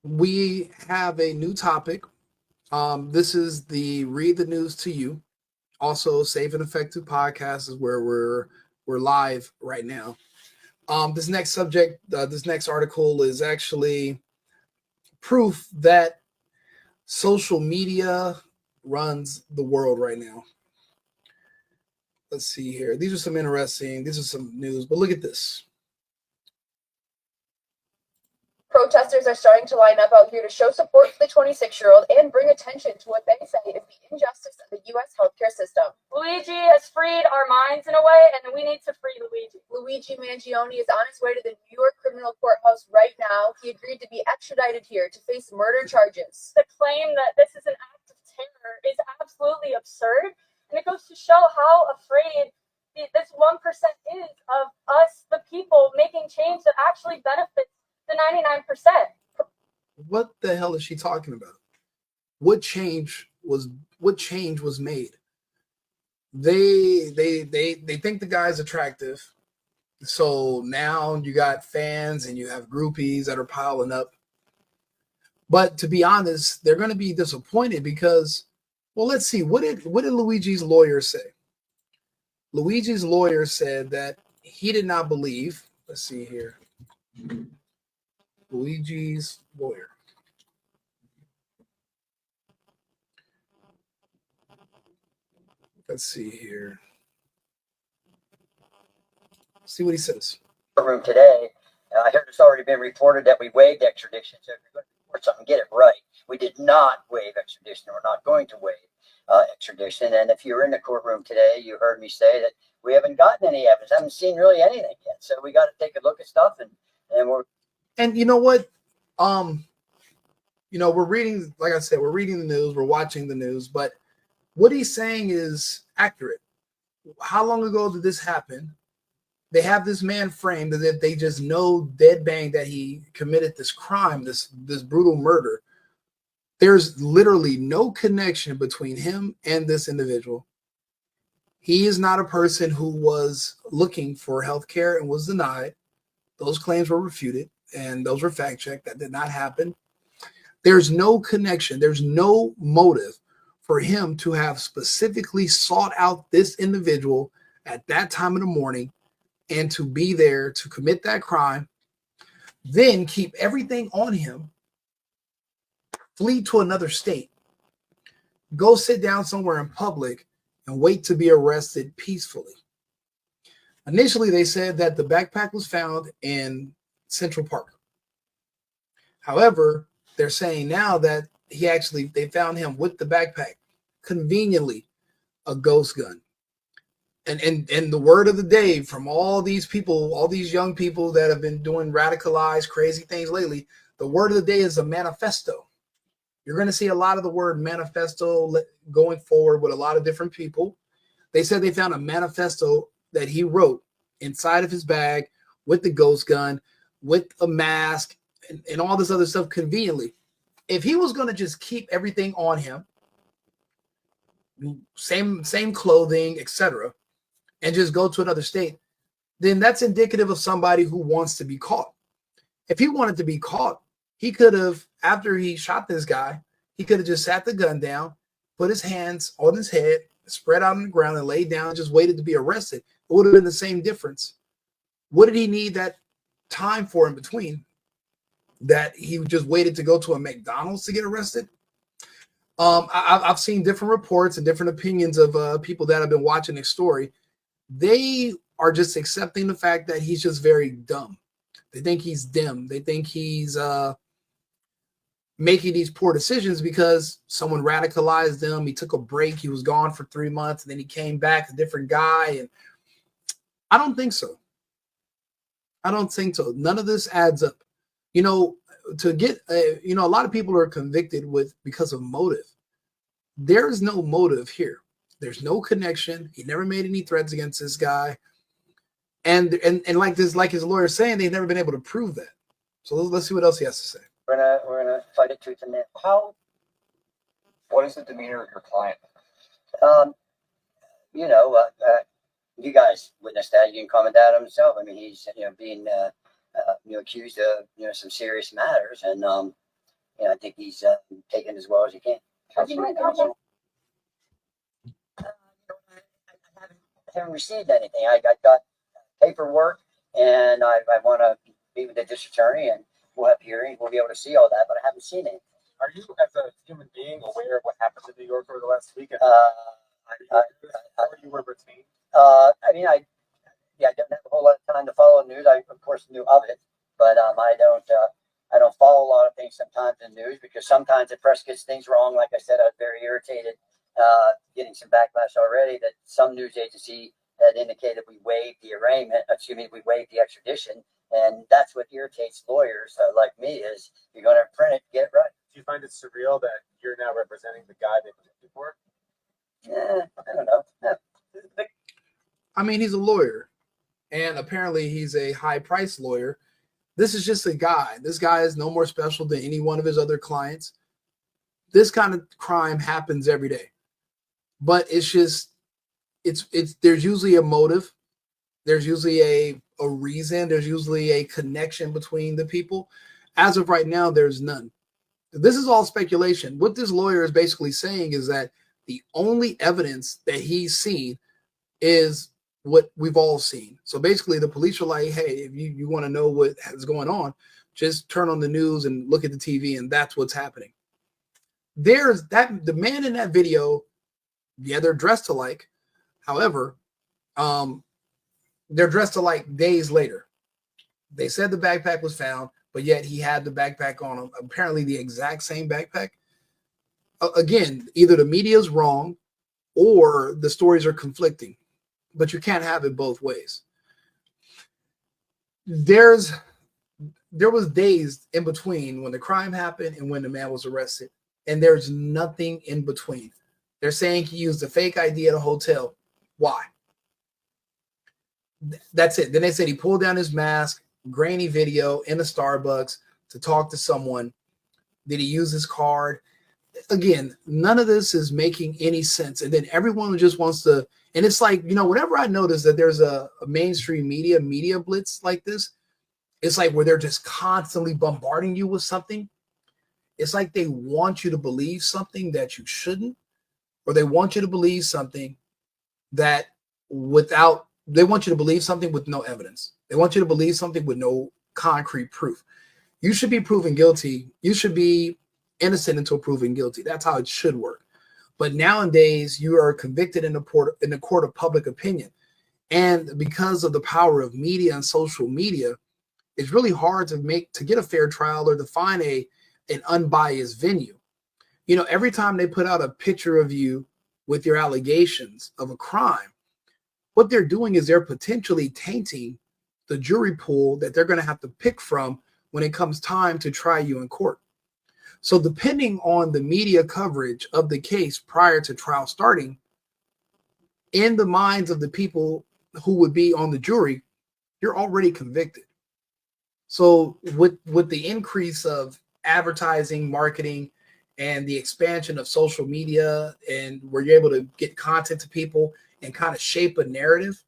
we have a new topic. This is the Read the News to You. Also, Safe and Effective Podcast is where we're live right now. This next subject, this next article is actually proof that social media runs the world right now. Let's see here. These are some news, but look at this. Protesters are starting to line up out here to show support for the 26-year-old and bring attention to what they say is the injustice of the U.S. healthcare system. Luigi has freed our minds in a way, and we need to free Luigi. Luigi Mangione is on his way to the New York criminal courthouse right now. He agreed to be extradited here to face murder charges. The claim that this is an act of terror is absolutely absurd, and it goes to show how afraid this 1% is of us, the people, making change that actually benefits the 99%. What the hell is she talking about? What change was made? They think the guy's attractive. So now you got fans and you have groupies that are piling up. But to be honest, they're going to be disappointed because, well, let's see. What did Luigi's lawyer say? Luigi's lawyer said that he did not believe. Let's see here. Luigi's lawyer. Let's see here. See what he says. Room today. I heard it's already been reported that we waived extradition. So if you're going to report something, get it right. We did not waive extradition. We're not going to waive extradition. And if you're in the courtroom today, you heard me say that we haven't gotten any evidence. I haven't seen really anything yet. So we got to take a look at stuff and we're. And you know what? We're reading, like I said, we're reading the news, we're watching the news, but what he's saying is accurate. How long ago did this happen? They have this man framed as if they just know dead bang that he committed this crime, this brutal murder. There's literally no connection between him and this individual. He is not a person who was looking for health care and was denied. Those claims were refuted. And those were fact checked. That did not happen. There's no connection. There's no motive for him to have specifically sought out this individual at that time in the morning and to be there to commit that crime, then keep everything on him, flee to another state, go sit down somewhere in public and wait to be arrested peacefully. Initially, they said that the backpack was found in Central Park. However, they're saying now that they found him with the backpack, conveniently a ghost gun. And the word of the day from all these people, all these young people that have been doing radicalized, crazy things lately, the word of the day is a manifesto. You're going to see a lot of the word manifesto going forward with a lot of different people. They said they found a manifesto that he wrote inside of his bag with the ghost gun, with a mask, and all this other stuff conveniently. If he was going to just keep everything on him, same clothing, etc., and just go to another state, then that's indicative of somebody who wants to be caught. If he wanted to be caught, he could have, after he shot this guy, he could have just sat the gun down, put his hands on his head, spread out on the ground, and laid down and just waited to be arrested. It would have been the same difference. What did he need that time for in between? That he just waited to go to a McDonald's to get arrested? I've seen different reports and different opinions of people that have been watching this story. They are just accepting the fact that he's just very dumb. They think he's dim. They think he's making these poor decisions because someone radicalized him. He took a break. He was gone for 3 months, and then he came back, a different guy. And I don't think so. I don't think so. None of this adds up. To get, a lot of people are convicted because of motive. There's no motive here. There's no connection. He never made any threats against this guy. And like his lawyer's saying, they've never been able to prove that. So let's see what else he has to say. We're gonna fight it tooth and nail. What is the demeanor of your client? You guys witnessed that. You can comment that on himself. I mean, he's being accused of some serious matters, and I think he's taken as well as he can. I haven't received anything. I got paperwork, and I want to meet with the district attorney, and we'll have hearings. We'll be able to see all that, but I haven't seen it. Are you, as a human being, aware of what happened in New York over the last week? You were retained? I don't have a whole lot of time to follow the news. I, of course, knew of it, but I don't follow a lot of things sometimes in news because sometimes the press gets things wrong. Like I said, I was very irritated, getting some backlash already that some news agency had indicated we waived the we waived the extradition, and that's what irritates lawyers like me is you're going to print it, get it right. Do you find it surreal that you're now representing the guy they convicted for? I don't know. I mean, he's a lawyer, and apparently he's a high-priced lawyer. This is just a guy. This guy is no more special than any one of his other clients. This kind of crime happens every day, but it's just there's usually a motive. There's usually a reason. There's usually a connection between the people. As of right now, there's none. This is all speculation. What this lawyer is basically saying is that the only evidence that he's seen is what we've all seen. So basically the police are like, hey, if you want to know what is going on, just turn on the news and look at the TV, and that's what's happening. There's the man in that video, yeah, they're dressed alike. However, they're dressed alike days later. They said the backpack was found, but yet he had the backpack on him, apparently the exact same backpack. Again, either the media is wrong or the stories are conflicting, but you can't have it both ways. There was days in between when the crime happened and when the man was arrested, and there's nothing in between. They're saying he used a fake ID at a hotel. Why? That's it. Then they said he pulled down his mask, grainy video in a Starbucks to talk to someone. Did he use his card? Again, none of this is making any sense. And then everyone just wants to, and it's like, whenever I notice that there's a mainstream media blitz like this, it's like where they're just constantly bombarding you with something. It's like they want you to believe something that you shouldn't, or they want you to believe something that they want you to believe something with no evidence. They want you to believe something with no concrete proof. You should be proven guilty. You should be innocent until proven guilty. That's how it should work. But nowadays, you are convicted in the court of public opinion. And because of the power of media and social media, it's really hard to get a fair trial or to find an unbiased venue. Every time they put out a picture of you with your allegations of a crime, what they're doing is they're potentially tainting the jury pool that they're going to have to pick from when it comes time to try you in court. So depending on the media coverage of the case prior to trial starting, in the minds of the people who would be on the jury, you're already convicted. So with the increase of advertising, marketing, and the expansion of social media, and where you're able to get content to people and kind of shape a narrative,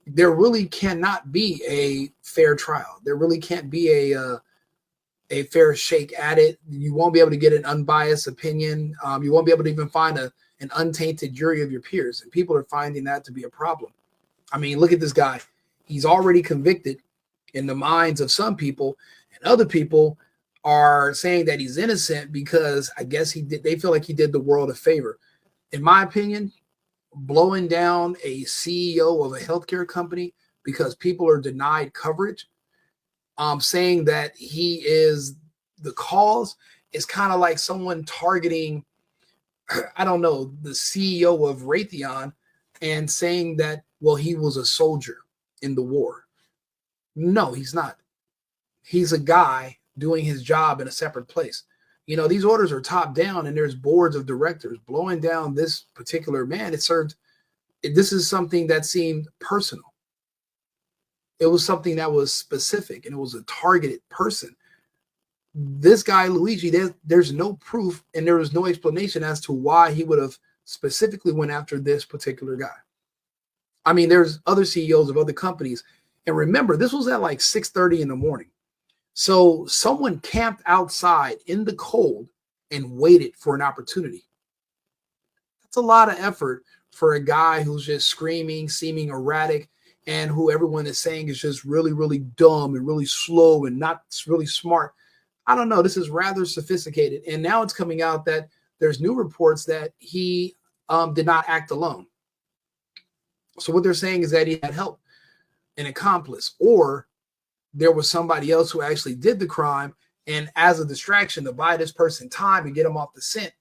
there really cannot be a fair trial. There really can't be a fair shake at it. You won't be able to get an unbiased opinion. You won't be able to even find an untainted jury of your peers. And people are finding that to be a problem. I mean, look at this guy. He's already convicted in the minds of some people, and other people are saying that he's innocent because I guess they feel like he did the world a favor. In my opinion, blowing down a CEO of a healthcare company because people are denied coverage, saying that he is the cause, is kind of like someone targeting, I don't know, the CEO of Raytheon and saying that, well, he was a soldier in the war. No, he's not. He's a guy doing his job in a separate place. These orders are top down, and there's boards of directors blowing down this particular man. This is something that seemed personal. It was something that was specific, and it was a targeted person. This guy, Luigi, there's no proof, and there was no explanation as to why he would have specifically went after this particular guy. I mean, there's other CEOs of other companies. And remember, this was at like 6:30 in the morning. So someone camped outside in the cold and waited for an opportunity. That's a lot of effort for a guy who's just screaming, seeming erratic, and who everyone is saying is just really, really dumb and really slow and not really smart. I don't know. This is rather sophisticated. And now it's coming out that there's new reports that he did not act alone. So what they're saying is that he had help, an accomplice, or there was somebody else who actually did the crime. And as a distraction to buy this person time and get him off the scent,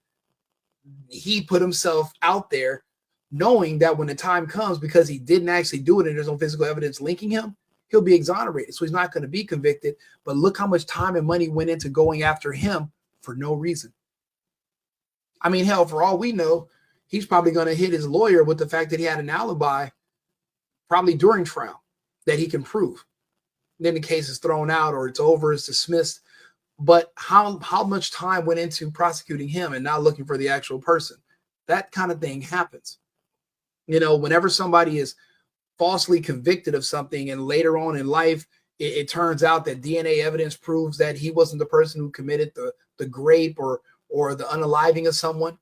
he put himself out there knowing that when the time comes, because he didn't actually do it and there's no physical evidence linking him, he'll be exonerated. So he's not going to be convicted. But look how much time and money went into going after him for no reason. I mean, hell, for all we know, he's probably going to hit his lawyer with the fact that he had an alibi probably during trial that he can prove. Then the case is thrown out or it's over, it's dismissed. But how much time went into prosecuting him and not looking for the actual person? That kind of thing happens. You know, whenever somebody is falsely convicted of something and later on in life, it turns out that DNA evidence proves that he wasn't the person who committed the grape or the unaliving of someone.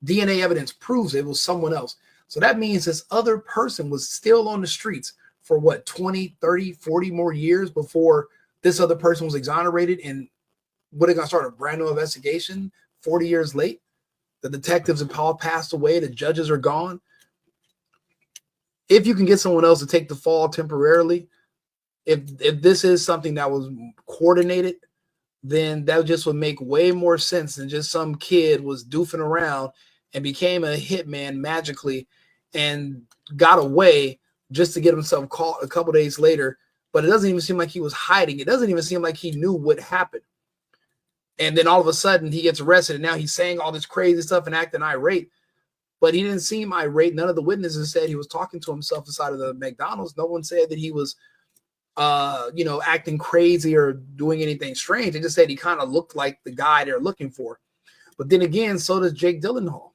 DNA evidence proves it was someone else. So that means this other person was still on the streets for what, 20, 30, 40 more years before this other person was exonerated. And what, are they going to start a brand new investigation 40 years late? The detectives have all passed away. The judges are gone. If you can get someone else to take the fall temporarily, if this is something that was coordinated, then that just would make way more sense than just some kid was doofing around and became a hitman magically and got away just to get himself caught a couple days later. But it doesn't even seem like he was hiding. It doesn't even seem like he knew what happened. And then all of a sudden he gets arrested and now he's saying all this crazy stuff and acting irate. But he didn't seem irate. None of the witnesses said he was talking to himself inside of the McDonald's. No one said that he was, acting crazy or doing anything strange. They just said he kind of looked like the guy they're looking for. But then again, so does Jake Gyllenhaal.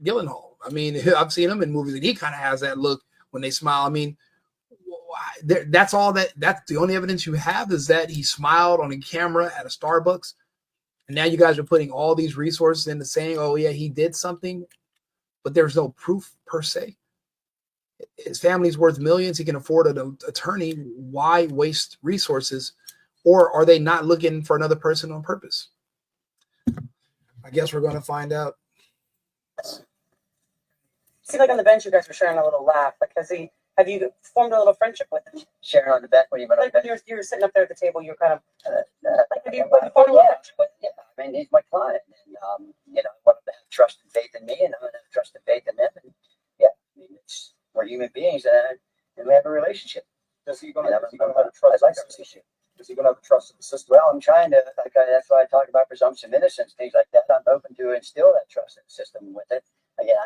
I mean, I've seen him in movies and he kind of has that look when they smile. I mean, that's all that's the only evidence you have is that he smiled on a camera at a Starbucks. And now you guys are putting all these resources into saying, oh, yeah, he did something. But there's no proof per se. His family's worth millions. He can afford an attorney. Why waste resources? Or are they not looking for another person on purpose? I guess we're going to find out. See, like on the bench, you guys were sharing a little laugh. Like, have you formed a little friendship with him? Sharing on the bench? What do you mean? Like when you were sitting up there at the table, you were kind of like, have you formed a Oh, little friendship with him? yeah. I mean, he's my client, and I want him to have trust and faith in me, and I'm going to have trust and faith in him. And yeah, I mean, we're human beings, and we have a relationship. Is he going to have a trust? I like our relationship. Is he going to have a trust in the system? Well, I'm trying to. That's why I talk about presumption of innocence, things like that. I'm hoping to instill that trust in the system with it. Again,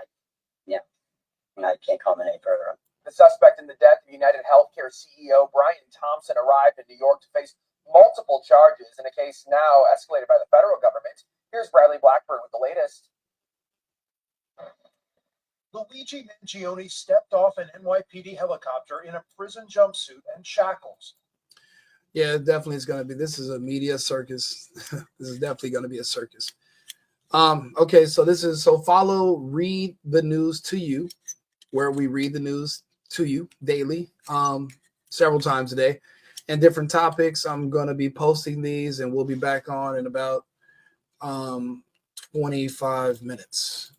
I can't comment any further on. The suspect in the death of UnitedHealthcare CEO Brian Thompson arrived in New York to face multiple charges in a case now escalated by the federal government. Here's Bradley Blackburn with the latest. Luigi Mangione stepped off an NYPD helicopter in a prison jumpsuit and shackles. Yeah, it definitely is going to be. This is a media circus. This is definitely going to be a circus. Okay, so follow Read the News to You, where we read the news to you daily, several times a day, and different topics. I'm going to be posting these, and we'll be back on in about 25 minutes.